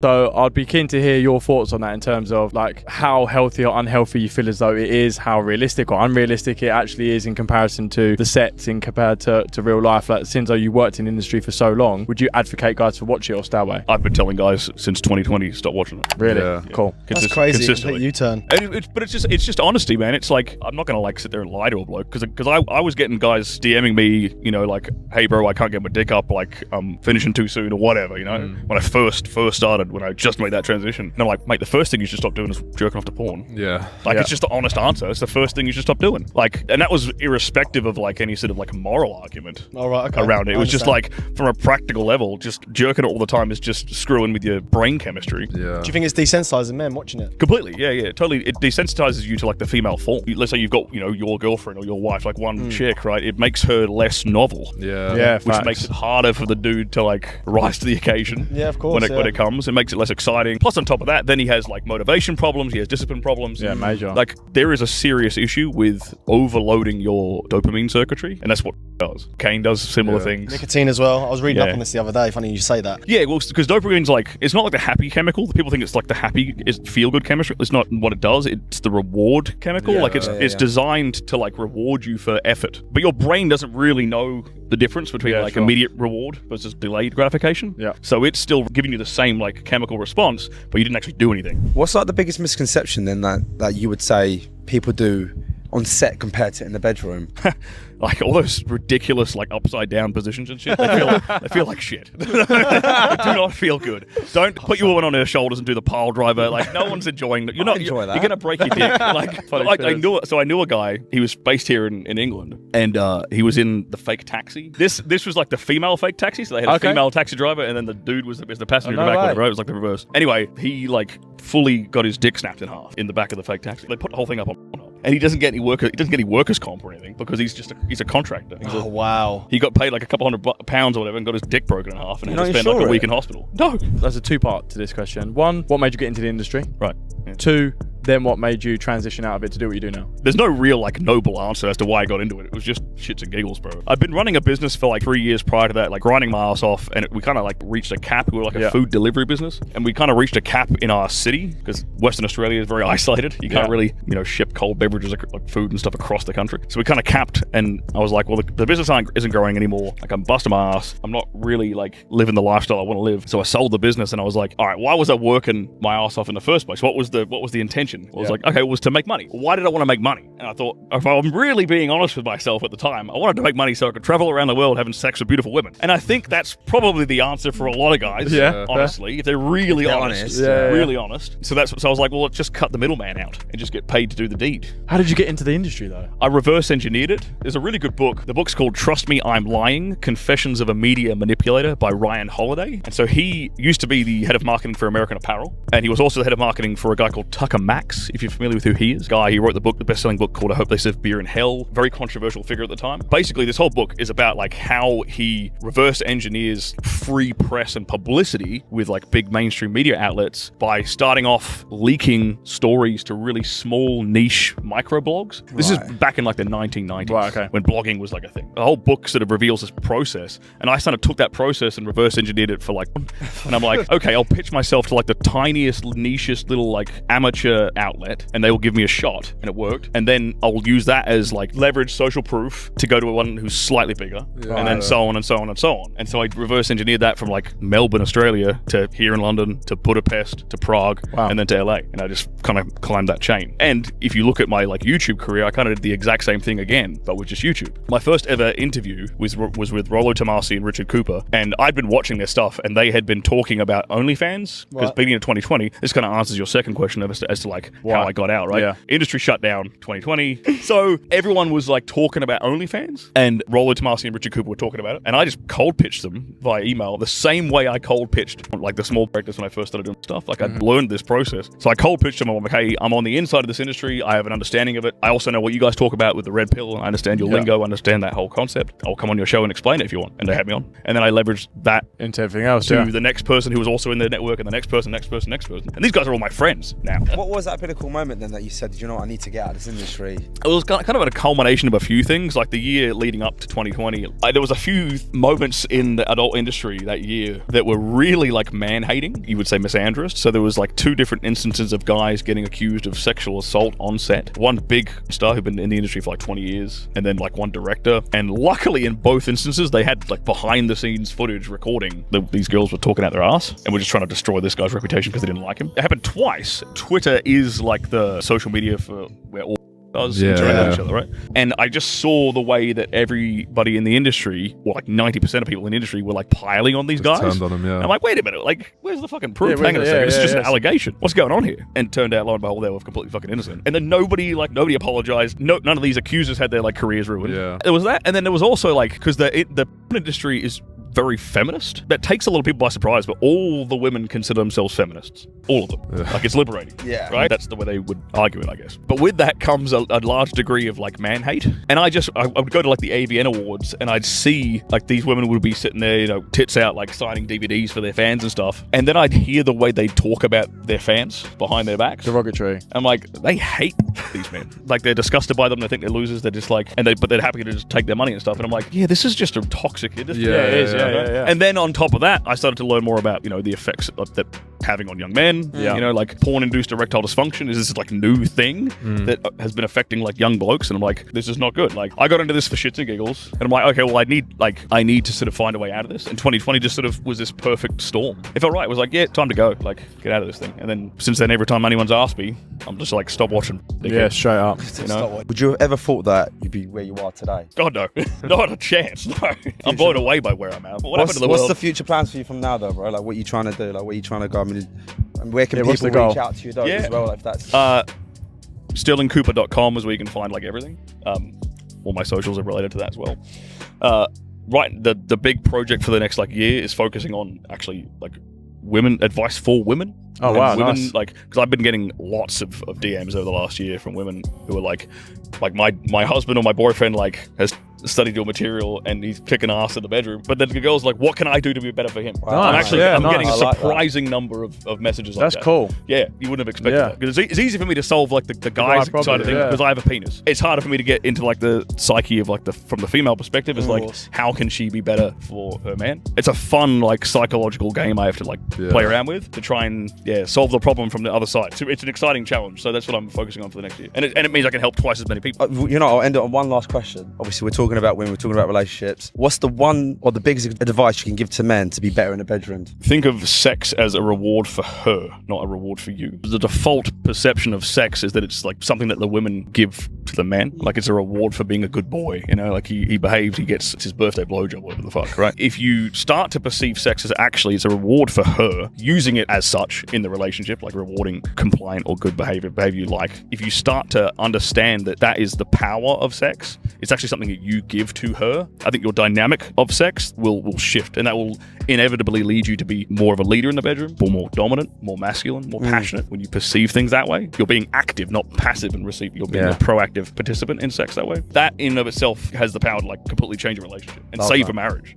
So I'd be keen to hear your thoughts on that in terms of like how healthy or unhealthy you feel as though it is, how realistic or unrealistic it actually is in comparison to the sets, in compared to real life. Like, since though you worked in the industry for so long, would you advocate guys to watch it or stay away? I've been telling guys since 2020 stop watching it. Really? Yeah. Cool. That's crazy. Complete U-turn. But it's just honesty, man. It's like, I'm not gonna like sit there and lie to a bloke because I was getting guys DMing me, you know, like, hey bro, I can't get my dick up, like I'm finishing too soon or whatever, you know. When I first started, when I just made that transition, and I'm like, mate, the first thing you should stop doing is jerking off to porn. Yeah. Like, it's just the honest answer. It's the first thing you should stop doing. Like, and that was irrespective of like any sort of like moral argument around it. It was just like, from a practical level, just jerking it all the time is just screwing with your brain chemistry. Yeah. Do you think it's desensitizing men watching it? Completely. Yeah, totally. It desensitizes you to like the female form. Let's say you've got, you know, your girlfriend or your wife, like one chick, right? It makes her less novel. Yeah. Which makes it harder for the dude to like rise to the occasion. Yeah, of course. When it comes, it makes it less exciting. Plus, on top of that, then he has like motivation problems. He has discipline problems. Yeah, major. Like, there is a serious issue with overloading your dopamine circuitry, and that's what does. Caine does similar things. Nicotine as well. I was reading up on this the other day. Funny you say that. Yeah, well, because dopamine's like, it's not like the happy chemical. People think it's like the happy is feel-good chemistry. It's not what it does. It's the reward chemical. It's designed to like reward you for effort, but your brain doesn't really know the difference between immediate reward versus delayed gratification. Yeah. So it's still giving you the same like chemical response, but you didn't actually do anything. What's like the biggest misconception then that you would say people do on set compared to in the bedroom? Like all those ridiculous like upside down positions and shit. They feel like shit. They do not feel good. Don't put your woman on her shoulders and do the pile driver. Like, no one's enjoying that. You're gonna break your dick. Like I knew a guy. He was based here in England, and he was in the fake taxi. This was like the female fake taxi. So they had a female taxi driver, and then the dude was the passenger in the back. Whatever. It was like the reverse. Anyway, he like fully got his dick snapped in half in the back of the fake taxi. They put the whole thing up on. And he doesn't get any workers comp or anything because he's a contractor. Wow. He got paid like a couple £100 or whatever and got his dick broken in half and had to spend like a week in hospital. No. There's a two-part to this question. One, what made you get into the industry? Right. Yeah. Two, then what made you transition out of it to do what you do now? There's no real like noble answer as to why I got into it. It was just shits and giggles, bro. I've been running a business for like 3 years prior to that, like grinding my ass off, and we kind of like reached a cap. We were like a food delivery business, and we kind of reached a cap in our city because Western Australia is very isolated. You can't really, you know, ship cold beverages like food and stuff across the country. So we kind of capped, and I was like, well, the business isn't growing anymore. Like, I'm busting my ass. I'm not really like living the lifestyle I want to live. So I sold the business, and I was like, all right, why was I working my ass off in the first place? What was the intention? I was like, okay, it was to make money. Why did I want to make money? And I thought, if I'm really being honest with myself at the time, I wanted to make money so I could travel around the world having sex with beautiful women. And I think that's probably the answer for a lot of guys, honestly, if they're really honest. Really honest. So I was like, well, let's just cut the middleman out and just get paid to do the deed. How did you get into the industry though? I reverse engineered it. There's a really good book. The book's called Trust Me, I'm Lying, Confessions of a Media Manipulator by Ryan Holiday. And so he used to be the head of marketing for American Apparel. And he was also the head of marketing for a guy called Tucker Max, if you're familiar with who he is. He wrote the best-selling book called I Hope They Serve Beer in Hell. Very controversial figure at the time. Basically, this whole book is about like how he reverse engineers free press and publicity with like big mainstream media outlets by starting off leaking stories to really small niche microblogs. This is back in like the 1990s when blogging was like a thing. The whole book sort of reveals this process, and I kind of took that process and reverse engineered it for like, and I'm like, okay, I'll pitch myself to like the tiniest, nichest little like amateur outlet, and they will give me a shot, and it worked. And then I'll use that as like leverage social proof to go to one who's slightly bigger, and then so on and so on and so on. And so I reverse engineered that from like Melbourne, Australia, to here in London, to Budapest, to Prague, and then to LA. And I just kind of climbed that chain. And if you look at my like YouTube career, I kind of did the exact same thing again, but with just YouTube. My first ever interview was with Rollo Tomasi and Richard Cooper, and I'd been watching their stuff, and they had been talking about OnlyFans, because beginning of 2020, this kind of answers your second question as to like how I got out, right? Yeah. Industry shut down 2020, so everyone was like talking about OnlyFans, and Rollo Tomasi and Richard Cooper were talking about it, and I just cold pitched them via email the same way I cold pitched like the small practice when I first started doing stuff. Like I'd learned this process, so I cold pitched them. I'm like, hey, I'm on the inside of this industry. I have an understanding of it. I also know what you guys talk about with the red pill. I understand your lingo. I understand that whole concept. I'll come on your show and explain it if you want. And they had me on, and then I leveraged that into everything else to the next person who was also in their network, and the next person. And these guys are all my friends now. What was that pinnacle moment then that you said, you know what, I need to get out of this industry? It was kind of a culmination of a few things. Like the year leading up to 2020, there was a few moments in the adult industry that year that were really like man-hating, you would say misandrous. So there was like 2 different instances of guys getting accused of sexual assault on set. One big star who'd been in the industry for like 20 years, and then like one director. And luckily in both instances, they had like behind the scenes footage recording these girls were talking out their ass and were just trying to destroy this guy's reputation because they didn't like him. It happened twice. Twitter is like the social media for where all does interact with each other, right? And I just saw the way that everybody in the industry, or like 90% of people in the industry, were like piling on these guys. Turned on them, yeah. I'm like, wait a minute, like, where's the fucking proof? Hang on a second, it's just an allegation. What's going on here? And turned out, lo and behold, they were completely fucking innocent. And then nobody apologized. No, none of these accusers had their like careers ruined. Yeah. There was that, and then there was also like, because the industry is very feminist. That takes a lot of people by surprise, but all the women consider themselves feminists. All of them. Yeah. Like, it's liberating. Yeah. Right? That's the way they would argue it, I guess. But with that comes a large degree of like man hate. And I would go to like the AVN Awards and I'd see like these women would be sitting there, you know, tits out, like signing DVDs for their fans and stuff. And then I'd hear the way they talk about their fans behind their backs. Derogatory. I'm like, they hate these men. Like, they're disgusted by them. They think they're losers. They're just like, but they're happy to just take their money and stuff. And I'm like, yeah, this is just a toxic industry. Yeah, it is. Yeah. And then on top of that, I started to learn more about, you know, the effects of that having on young men. Yeah. You know, like porn-induced erectile dysfunction is this like new thing that has been affecting like young blokes, and I'm like, this is not good. Like, I got into this for shits and giggles, and I'm like, okay, well, I need to sort of find a way out of this. And 2020 just sort of was this perfect storm. It felt right. It was like, yeah, time to go. Like, get out of this thing. And then since then, every time anyone's asked me, I'm just like, stop watching. Yeah, straight up. You know? Would you have ever thought that you'd be where you are today? God, no. Not a chance. No. I'm blown away by where I'm at. But what happened to the What's world? the future plans for you from now, though, bro? Like, what are you trying to do? Like, where are you trying to go? I mean, and where can what's people the goal? reach out to you, though, as well? If that's StirlingCooper.com is where you can find like everything. All my socials are related to that as well. Right, the big project for the next like year is focusing on actually like women advice for women. Oh wow, women, nice. Like, because I've been getting lots of DMs over the last year from women who are like my husband or my boyfriend like has studied your material and he's kicking ass in the bedroom, but then the girl's like, what can I do to be better for him? Wow. I'm Nice. actually Yeah, I'm nice. getting a I like surprising number of messages like That's that. cool. Yeah, you wouldn't have expected Yeah. that. Because it's easy for me to solve like the guy's problem, side of things yeah. because I have a penis. It's harder for me to get into like the psyche of like from the female perspective is like, course. how can she be better for her man? It's a fun like psychological game I have to like play around with to try and solve the problem from the other side. So it's an exciting challenge. So that's what I'm focusing on for the next year. And it means I can help twice as many people. you know, I'll end it on one last question. Obviously, we're talking about women, we're talking about relationships. What's the one or the biggest advice you can give to men to be better in the bedroom? Think of sex as a reward for her, not a reward for you. The default perception of sex is that it's like something that the women give to the man. Like, it's a reward for being a good boy, you know, like he behaves, he gets his birthday blowjob, whatever the fuck, right? If you start to perceive sex as actually it's a reward for her, using it as such in the relationship, like rewarding compliant or good behavior you like, if you start to understand that that is the power of sex, it's actually something that you give to her, I think your dynamic of sex will shift, and that will inevitably lead you to be more of a leader in the bedroom, or more dominant, more masculine, more passionate. When you perceive things that way, you're being active, not passive and receive. You're being a proactive participant in sex that way. That in and of itself has the power to like completely change a relationship and save a marriage.